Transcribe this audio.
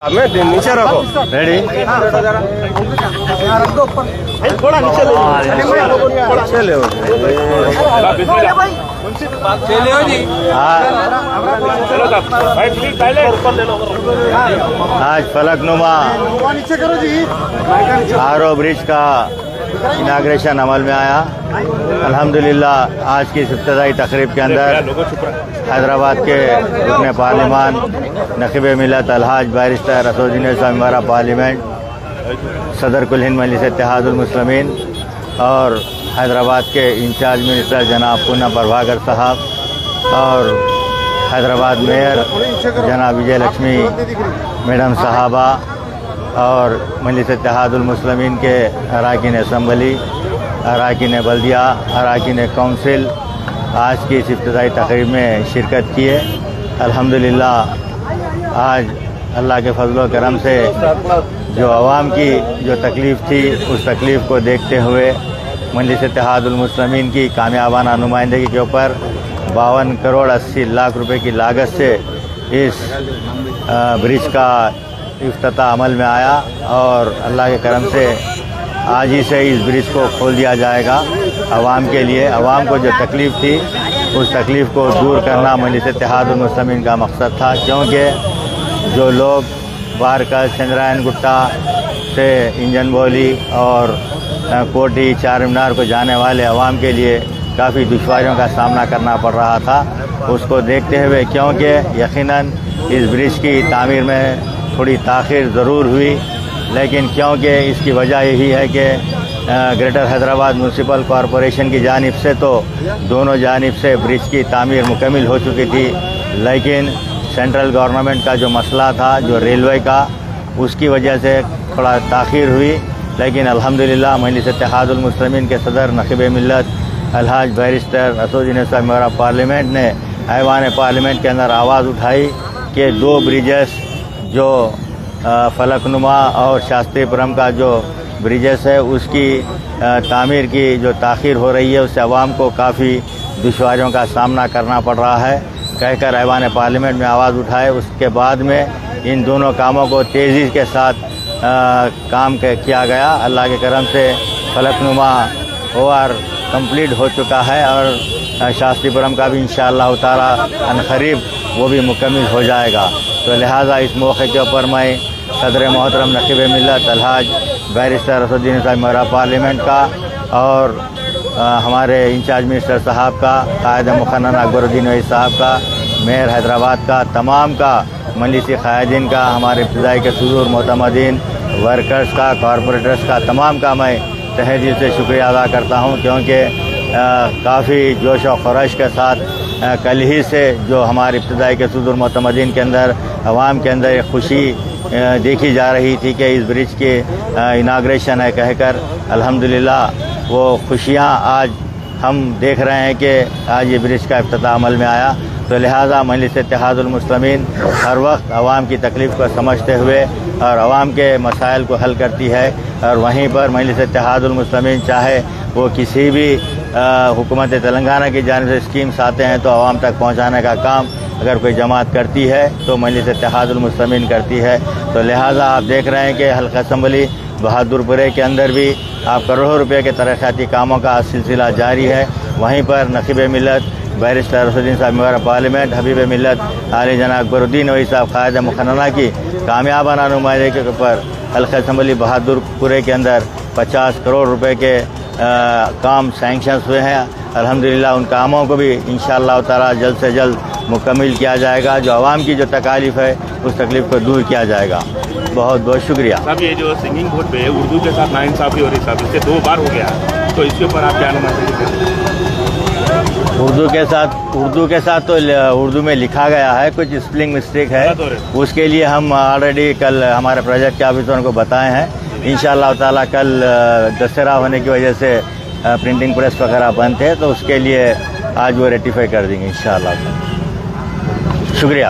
नीचे रखो। रेडी? थोड़ा नीचे ले। चले जी। आज फलकनुमा आरो ब्रिज का इनाग्रेशन अमल में आया। अल्हम्दुलिल्लाह आज की इब्तिदाई तकरीब के अंदर हैदराबाद के रुकने पार्लिमान नक़ीब मिल्लत अलहाज barrister Asaduddin member of parliament, सदर कुल हिंद मजलिस इत्तेहादुल मुस्लिमीन और हैदराबाद के इंचार्ज मिनिस्टर जनाब पूनम प्रभाकर साहब और हैदराबाद मेयर जनाब विजय लक्ष्मी मैडम साहबा और मजलिस इत्तेहादुल मुस्लिमीन के अरकान असम्बली, अरकान बल्दिया, अरकान काउंसिल आज की इस इब्तिदाई तकरीब में शिरकत किए। अल्हम्दुलिल्लाह आज अल्लाह के फजल करम से जो आवाम की जो तकलीफ़ थी उस तकलीफ़ को देखते हुए मजलिस इत्तेहादुल मुस्लिमीन की कामयाबाना नुमाइंदगी के ऊपर 52 करोड़ 80 लाख रुपए की लागत से इस ब्रिज का इफ्तिताह अमल में आया और अल्लाह के करम से आज ही से इस ब्रिज को खोल दिया जाएगा आवाम के लिए। आवाम को जो तकलीफ़ थी उस तकलीफ़ को दूर करना मजलिस इत्तेहादुल मुस्लिमीन का मकसद था, क्योंकि जो लोग बारकस, चंद्रायन गुट्टा से इंजन बोली और कोटी, चार मीनार को जाने वाले आवाम के लिए काफ़ी दुश्वारियों का सामना करना पड़ रहा था, उसको देखते हुए, क्योंकि यकीनन इस ब्रिज की तामीर में थोड़ी ताख़ीर ज़रूर हुई, लेकिन क्योंकि इसकी वजह यही है कि ग्रेटर हैदराबाद म्यूनसिपल कॉरपोरेशन की जानिब से तो दोनों जानिब से ब्रिज की तामीर मुकम्मल हो चुकी थी, लेकिन सेंट्रल गवर्नमेंट का जो मसला था जो रेलवे का, उसकी वजह से थोड़ा ताख़ीर हुई। लेकिन अल्हम्दुलिल्लाह मजलिस इत्तेहादुल मुस्लिमीन के सदर नक़ीब मिल्लत अलहाज barrister Asaduddin member of parliament ने ऐवान पार्लियामेंट के अंदर आवाज़ उठाई कि 2 ब्रिजेस जो फलकनुमा और शास्त्रीपुरम का जो ब्रिजेस है उसकी तामीर की जो ताख़ीर हो रही है उससे आवाम को काफ़ी दुश्वारियों का सामना करना पड़ रहा है कहकर ऐवान पार्लियामेंट में आवाज़ उठाए। उसके बाद में इन दोनों कामों को तेज़ी के साथ काम किया गया। अल्लाह के करम से फलकनुमा ओवर कंप्लीट हो चुका है और शास्त्रीपुरम का भी इंशाअल्लाह ताला अनक़रीब वो भी मुकम्मल हो जाएगा। तो लिहाजा इस मौके के ऊपर मैं सदर मोहतरम नक़ीब मिल्लत अलहाज barrister Asaduddin member of parliament का और हमारे इंचार्ज मिनिस्टर साहब का, कायद मुखन्नन अकबरुद्दीन वैद साहब का, मेयर हैदराबाद का, तमाम का मजलिसी क़ायदीन का, हमारे इब्तिदाई के सुदूर मोतमदीन वर्कर्स का, कॉरपोरेटर्स का, तमाम का मैं तहे दिल से शुक्रिया अदा करता हूँ, क्योंकि काफ़ी जोश और ख़रोश के साथ कल ही से जो हमारे इब्तिदाई के सुदूर मोतमदीन के अंदर आवाम के अंदर एक खुशी देखी जा रही थी कि इस ब्रिज के इनाग्रेशन है कहकर, अल्हम्दुलिल्लाह वो खुशियाँ आज हम देख रहे हैं कि आज ये ब्रिज का इफ्तिताह अमल में आया। तो लिहाजा मजलिस इत्तेहादुल मुस्लिमीन हर वक्त आवाम की तकलीफ़ को समझते हुए और आवाम के मसाइल को हल करती है, और वहीं पर मजलिस इत्तेहादुल मुस्लिमीन चाहे वो किसी भी हुकूमत तेलंगाना की जानिब से स्कीम्स आते हैं तो आवाम तक पहुँचाने का काम अगर कोई जमात करती है तो मजलिस इत्तेहादुल मुस्लिमीन करती है। तो लिहाजा आप देख रहे हैं कि हल्का असम्बली बहादुरपुरे के अंदर भी आप करोड़ों रुपए के तरक्याती कामों का सिलसिला जारी है। वहीं पर नक़ीब मिल्लत बैरिस्टर असदुद्दीन साहब मेंबर ऑफ पार्लियामेंट, हबीब मिल्लत आली जनाब अकबरुद्दीन वैद साहब कायद मुखन्नना की कामयाबाना नुमाइंदगी के ऊपर हल्का असम्बली बहादुरपुरे के अंदर 50 करोड़ रुपए के काम सैंक्शंस हुए हैं। अल्हम्दुलिल्लाह उन कामों को भी इंशाअल्लाह ताला जल्द से जल्द मुकम्मल किया जाएगा। जो आवाम की जो तकालीफ़ है उस तकलीफ़ को दूर किया जाएगा। बहुत बहुत शुक्रिया। साहब ये जो सिंगिंग बोर्ड पे उर्दू के साथ नाइंसाफ़ी हो रही साहब, इससे 2 बार हो गया, तो इसके ऊपर आप क्या नुमाइंदगी करें? उर्दू के साथ तो उर्दू में लिखा गया है, कुछ स्पेलिंग मिस्टेक है, उसके लिए हम ऑलरेडी कल हमारे प्रोजेक्ट के ऑफिसरों को बताए हैं। इंशाअल्लाह ताला कल दशहरा होने की वजह से प्रिंटिंग प्रेस वगैरह बंद थे, तो उसके लिए आज वो रेक्टिफाई कर देंगे इंशाअल्लाह। शुक्रिया।